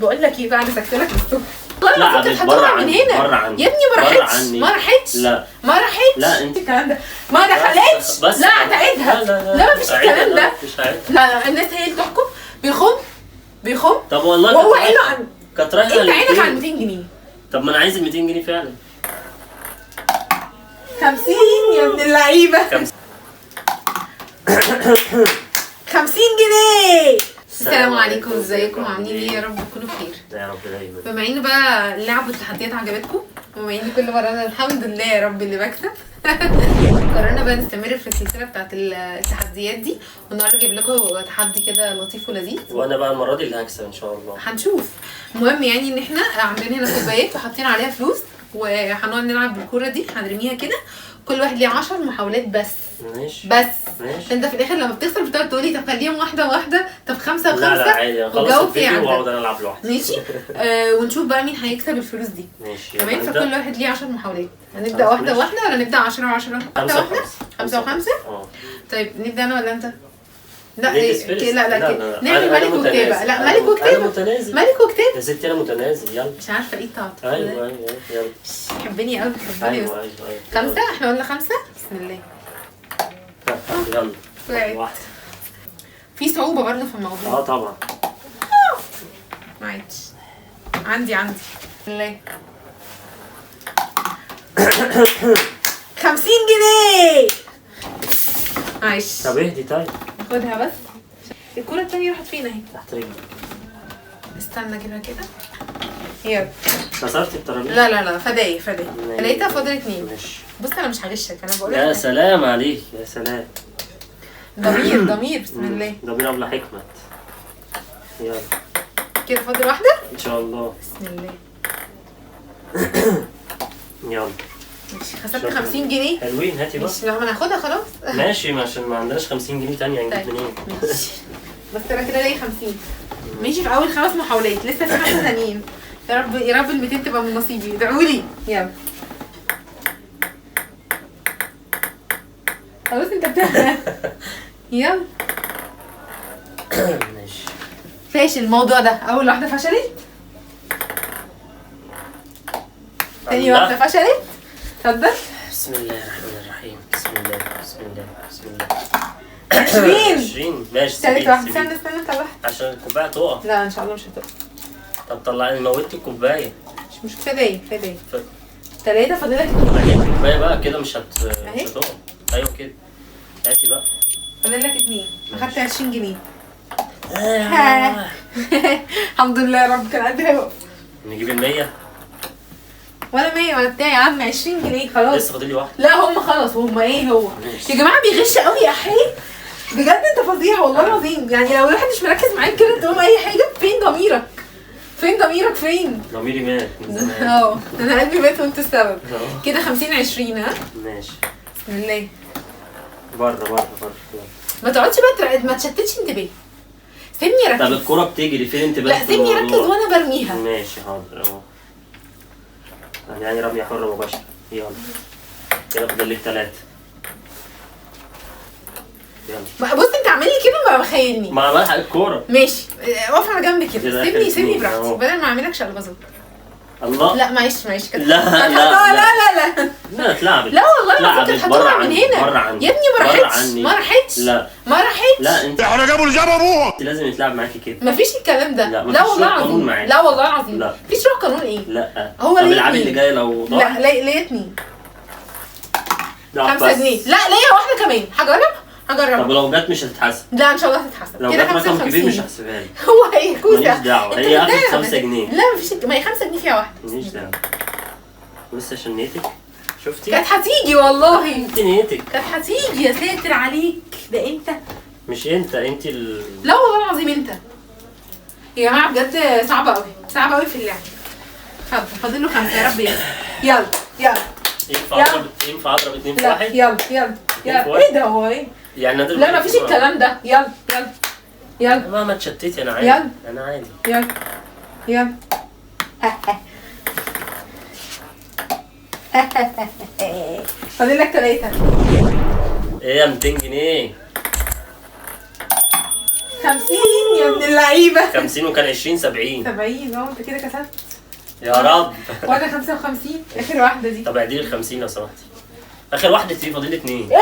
بقول لك ايه بقى، انا سكتلك الصبح. لا بره من هنا يا ابني ما راحتش لا ما راحتش. لا انت الكلام ده ما دخلتش. لا هتعيدها. لا مفيش الكلام ده. لا الناس هي اللي تحكم. بيخم. طب والله وهو عينه عن كانت رايحه انت عينك على 200 جنيه. طب ما انا عايز ال 200 جنيه فعلا. 50 يا ابن اللعيبه. 50 جنيه. السلام عليكم، ازيكم عاملين ايه؟ يا رب تكونوا بخير. يا رب دايما. بما ان بقى اللعب والتحديات عجبتكم، وبما ان كل مره انا الحمد لله يا رب اللي بكسب، قررنا بقى نستمر في السلسله بتاعت التحديات دي، والنهارده جايب لكم تحدي كده لطيف ولذيذ. وانا بقى المره دي اللي هكسب ان شاء الله. هنشوف. المهم يعني ان احنا عاملين هنا كوبايات وحاطين عليها فلوس، وهنقعد نلعب بالكوره دي، هنرميها كده، كل واحد ليه 10 محاولات بس. ماشي انت في الاخر لما بتخسر بتقعد تقولي طب خليهم واحده، طب 5 و5. لا عادي، خلاص الفيديو واقعد العب لوحدي. ماشي. ونشوف بقى مين هيكسب الفلوس دي. ماشي تمام. فكل واحد ليه 10 محاولات. هنبدا واحده ولا نبدا 10 و10؟ 5 و5. طيب نبدا انا ولا انت؟ لا نعمل ملك وكتابه. لا ملك وكتابه يا ستي انا متنازل. يلا مش عارفه ايه التعاطف. ايوه يلا. تحبني قوي. ايوه 5. احنا قلنا 5. بسم الله. يلا واحده. في صعوبه برضه في الموضوع. طبعا. ما عادش عندي بسم الله. 50 جنيه. عايش. طب اهدي. طيب خدها بس. الكوره الثانيه راحت فين اهي؟ تحت رجلك. استنى كده. يلا. كسرت الترابيزه. لا فدايه لقيتها فاضل 2. ماشي. بص انا مش هغشك، انا بقول لك. يا سلام عليك، يا سلام. ضمير بسم الله. ضمير ابله حكمت. يلا كده فاضل واحده ان شاء الله. بسم الله. يلا ماشي. خسرت 50 جنيه. حلوين. هاتي بقى. ماشي. لا ما ناخدها خلاص. ماشي عشان ما عندناش 50 جنيه تانية هنجيب منين؟ ماشي. بس انا كده ليا 50. ماشي. في اول 5 محاولات لسه في 5 ثانيين. يا رب ال 200 تبقى من نصيبي، ادعوا لي. يلا خلاص انت بتهدى. يلا. ماشي. فاشل الموضوع ده. اول واحده فشلت، تاني واحده فشلت. اتفضل. بسم الله الرحمن الرحيم. بسم الله 20. ماشي. تالت واحده. استنى طلعت عشان الكوبايه تقع. لا ان شاء الله مش هتقع. طب طلعي موتي الكوبايه. مش فدايه 3. فاضل لك 2. هجيب الكوبايه بقى كده مش هتقع. ايوه كده. هاتي بقى. فاضل لك 2. اخدت 20 جنيه. الحمد لله يا رب. كان قلبي هيوقف. نجيب ال 100 ولا 100 ولا بتاع يا عم. 20 جنيه خلاص. لسه فاضل لي واحده. لا هم خلاص. هم ايه هو يا جماعه بيغش قوي يا حي بجد. انت فظيع والله العظيم. يعني لو الواحد مش مركز معاك كده تقوم اي حاجه. فين ضميرك؟ فين ضميري مات من زمان. انا قلبي مات وانت السبب. كده 50 20. ها ماشي. بسم الله. بره ما تقعدش بقى ما تشتتش انتباهي. سيبني اركز. طب الكوره بتجري فين انت بس؟ لا سيبني اركز وانا برميها. ماشي حاضر اهو. يعني رميه حره مباشره. يلا كده فاضل لك 3. يلا بص انت عامل لي كده ما بخيلني. ما بلحق الكوره. ماشي. واقف على جنب كده. سيبني براحتي بدل ما اعملك شقلباظات. الله. لا معلش كده. لا اتلعبت. لا والله العظيم كانت هتطلع من هنا. يا ابني ما راحتش. لا انت احنا جابوا اللي جاب ابوها. انت لازم يتلعب معاكي كده. مفيش الكلام ده. لا والله العظيم. لا والله العظيم. مفيش روح قانون. ايه؟ لا هو طب العاب اللي جاي لو ضاع. لا ليا 2. 5 جنيه. لا ليا واحده كمان. هجرب. طب لو جت مش هتتحسب. لا ان شاء الله هتتحسب. لو جت رقم كبير مش هحسبها لك. هو ايه كوسه. ماليش دعوه. هي اخدت 5 جنيه. لا مفيش. ما هي 5 جنيه فيها واحده. ماليش دعوه. بس عشان نيتك. شفتي؟ كانت هتيجي والله. انت نيتك كانت هتيجي. يا ساتر عليك. ده انت مش انت لا والله العظيم انت. يا جماعه بجد صعبه قوي في اللعب. فاضل له 5 يا رب. يلا ينفع اضرب 2 في 1. يلا ايه ده؟ هو ايه يعني؟ لا مفيش الكلام ده. يلا ما تشتتي. انا عادي. انا عادي. يلا فاضل لك 3. ايه يا 200 جنيه؟ 50 يا ابن اللعيبه. 50 وكان 20 70. 70 اهو انت كده كسبت. يا رب. وانا 55 اخر واحده دي. طب اعدي لي ال 50 لو سمحتي. اخر واحده دي فاضل لي 2. ايه؟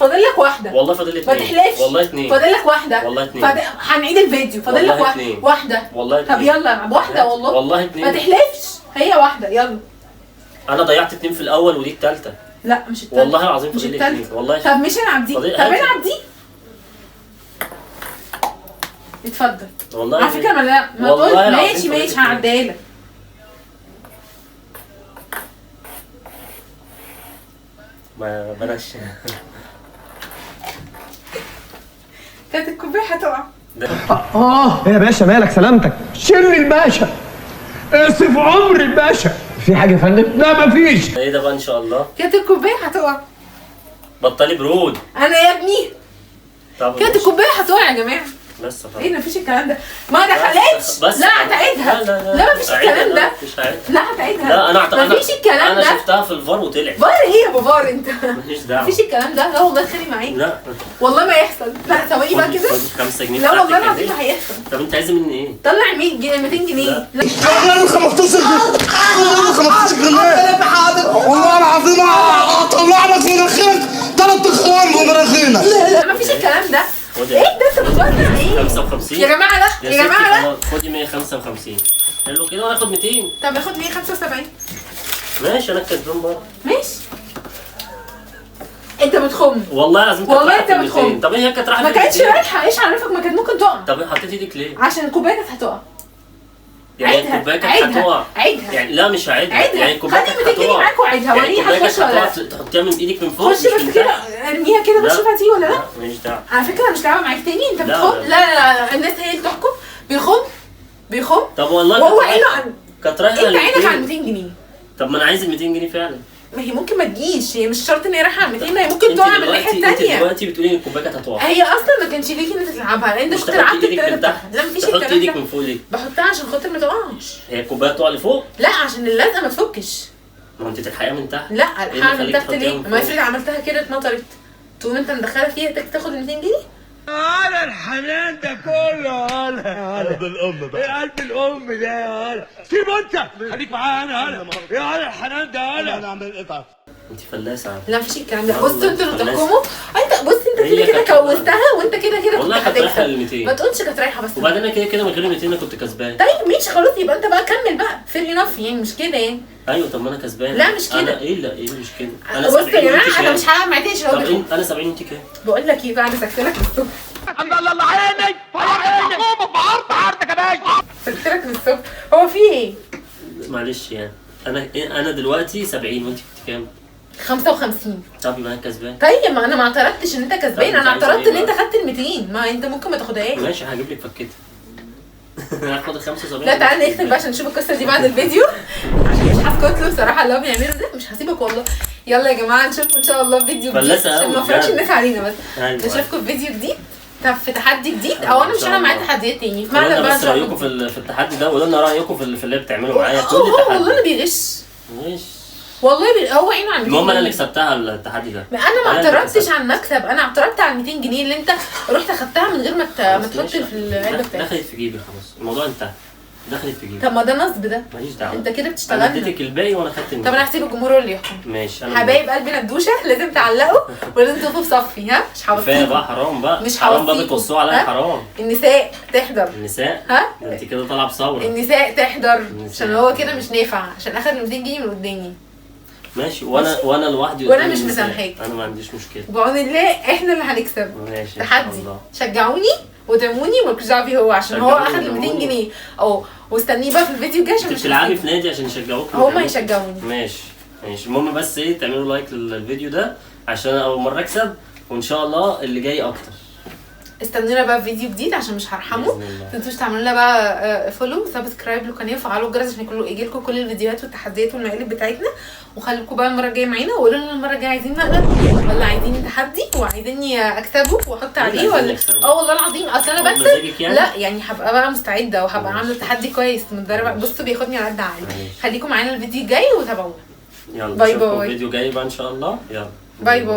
فاضل لك واحده. والله فاضل لي 2. ما تحلفش. والله 2. فاضل لك واحده. والله 2. هنعيد الفيديو. فاضل لك واحده. والله 2. طب يلا واحده والله. والله 2. ما تحلفش. هي واحده يلا. انا ضيعت 2 في الاول ودي الثالثه. لا مش الثالثه. والله العظيم فاضل لي 2 والله. طب مش العب دي. طب العب دي. اتفضل. والله على فكره ما تقول ماشي هعديها لك. ما بلاش. كانت الكوبايه هتقع. يا باشا مالك سلامتك؟ شيل الباشا. اسف عمري الباشا. في حاجه يا فندم؟ لا مفيش. ايه ده بقى ان شاء الله؟ كانت الكوبايه هتقع. بطلي برود. انا يا ابني. كانت الكوبايه هتقع يا جماعه. بس خلاص. ايه مفيش الكلام ده. ما دخلتش. لا هتعيدها. لا مفيش الكلام ده. مش هعيدها. لا هتعيدها. لا انا مفيش الكلام ده. انا شفتها في الفار وطلع. فار ايه يا ابو فار انت؟ مفيش دعوه. مفيش الكلام ده. لا والله اتخانق معاك. لا والله ما يحصل. لا ثواني بقى كده. 5 جنيه. لا والله العظيم ما هيحصل. طب انت عايزه مني ايه؟ طلع 100 جنيه 200 جنيه. لا 15 جنيه. 15 جنيه. حاضر. والله العظيم هطلع لك في مناخيرك 3 اخوان في مناخيرنا. لا مفيش الكلام ده. ايه ده انت بتوزع ايه؟ 55 يا جماعه لا يا جماعه لا. خدي 155. حلو كده وانا اخد 200. طب اخد 175. ماشي انا الكسبان برضه. ماشي. انت بتخم. والله العظيم والله انت بتخم. طب هي كانت رايحه. ما كانتش رايحه. ايش عرفك ما كانت ممكن تقع؟ طب حطيت ايدك ليه؟ عشان الكوبايه كانت هتقع. يعني الكوبايه كانت هتقع. عيدها. يعني لا مش هعيدها. عيدها. يعني الكوبايه كانت هاتي 200 جنيه معاك وعيدها. وريني هتخش ولا لا. تحطيها من ايدك من فوق. خش بس كده ارميها كده بس شوف هتيجي ولا لا. لا ماليش دعوه. على فكره انا مش لعبه معاك تاني. انت لا بتخم. لا الناس هي اللي تحكم. بيخم. طب والله وهو عينه عن كانت رايحه. انت عينك على 200 جنيه. طب ما انا عايز ال 200 جنيه فعلا. ما هي ممكن ما تجيش. هي مش شرط ان هي رايحه على 200. ما هي ممكن تقع من الناحيه الثانيه. انت دلوقتي بتقولي ان الكوبايه كانت هتقع. هي اصلا ما كانش ليكي ان انت تلعبها لان انت كنت لعبت الثلاثه بتاعها. لا مفيش الكلام ده. تحطي ايدك من فوق ليه؟ بحطها عشان خاطر ما تقعش. هي الكوبايه تقع لفوق؟ لا عشان اللزقه ما تفكش. ما انت تلحقيها من تحت. لا الحقها من تحت ليه؟ ما افرض عملتها كده اتنطرت تقوم انت مدخلها فيها تاخد 200 جنيه. على الحنان ده كله يا قلب الام بقى. ايه قلب الام ده يا هلا؟ سيب انت خليك معايا انا هلا. ايه على الحنان ده هلا؟ انا اعمل ايه طيب؟ انت فلاسه. لا مفيش الكلام ده. بص انتوا اللي بتحكموا. انت بص انت كده كوستها وانت كده والله كانت رايحه ل 200. ما تقولش كانت رايحه بس. وبعدين انا كده من غير 200 انا كنت كسبان. طيب ماشي خلاص يبقى انت بقى كمل بقى فير انف يعني مش كده يعني. ايوه طب ما انا كسبان. لا مش كده. انا ايه لا ايه مش كده. انا بص يا جماعه انا مش هلعب معاكي عشان طب انا 70 انت كام؟ بقول لك ايه بقى انا سكتلك من الصبح. الله عينك عينك بعرضك يا باشا. سكتلك من الصبح. هو في ايه؟ معلش يعني انا دلوقتي 70 وانت كنت كام؟ 55. طب يبقى انا كسبان. طيب ما انا ما اعترضتش ان انت كسبان. انا اعترضت ان انت خدت ال 200. ما انت ممكن ما تاخدهاش. ماشي هجيب لك فكتها. هاخد ال 75. لا تعالى نقفل بقى عشان نشوف القصه دي بعد الفيديو عشان مش هسكت له بصراحه اللي هو بيعمله ده. مش هسيبك والله. يلا يا جماعه نشوفكم ان شاء الله في فيديو جديد عشان ما نفرجش الناس علينا بس. نشوفكم في فيديو جديد. طب في تحدي جديد او انا مش هعمل معاك تحديات تاني في معنى بقى. بس رايكم في التحدي ده وقولوا لنا رايكم في اللي بتعملوا معايا. هو والله انا بيغش. ماشي والله هو عينه على 200 المهم انا اللي كسبتها التحدي ده. انا ما اعترضتش على المكسب. انا اعترضت على 200 جنيه اللي انت رحت اخدتها من غير ما تحط في العلبه بتاعتك. دخلت في جيبي خلاص الموضوع انتهى. دخلت في جيبي. طب ما ده نصب ده. ماليش دعوه. انت كده بتشتغل. انا اديتك الباقي وانا خدت طب انا هسيب الجمهور اللي يحكم. ماشي حبايب قلبي ندوشه لازم تعلقوا ولازم تقفوا في صفي. ها مش هوصيكم. كفايه بقى حرام بقى. مش حرام بقى هوصيكم. بتوصوا عليا حرام. النساء تحضر. النساء ها ده انت كده طالعه بثوره. النساء تحضر عشان هو كده مش نافع عشان اخد 200 جنيه من قدامي. ماشي وانا لوحدي. وانا مش مسامحاك. انا ما عنديش مشكله. بعون الله احنا اللي هنكسب. ماشي تحدي. شجعوني ودعموني ومالكوش دعوه بيه هو عشان هو اخد ال 200 جنيه. واستنيه بقى في الفيديو الجاي عشان مش بتلعبي في نادي عشان يشجعوك. هما هيشجعوني. ماشي المهم بس ايه تعملوا لايك للفيديو ده عشان اول مره اكسب وان شاء الله اللي جاي اكتر. استنونا بقى في فيديو جديد عشان مش هرحمه. ما تنسوش تعملوا لنا بقى فولو وسبسكرايب للقناه وفعلوا الجرس عشان يجي لكم كل الفيديوهات والتحديات والمقالب بتاعتنا. وخليكم بقى المره الجايه معانا وقولوا لنا المره الجايه عايزين مقلب ولا عايزين تحدي وعايزيني اكسبه واحط عليه ولا والله العظيم اصل انا بكسب. يعني؟ لا يعني هبقى بقى مستعده وهبقى عامله تحدي كويس متدربه. بصوا بياخدني على قد عقلي. خليكم معانا الفيديو الجاي وتابعونا. يلا باي نشوفكم باي. الفيديو جاي بقى ان شاء الله. يلا باي باي.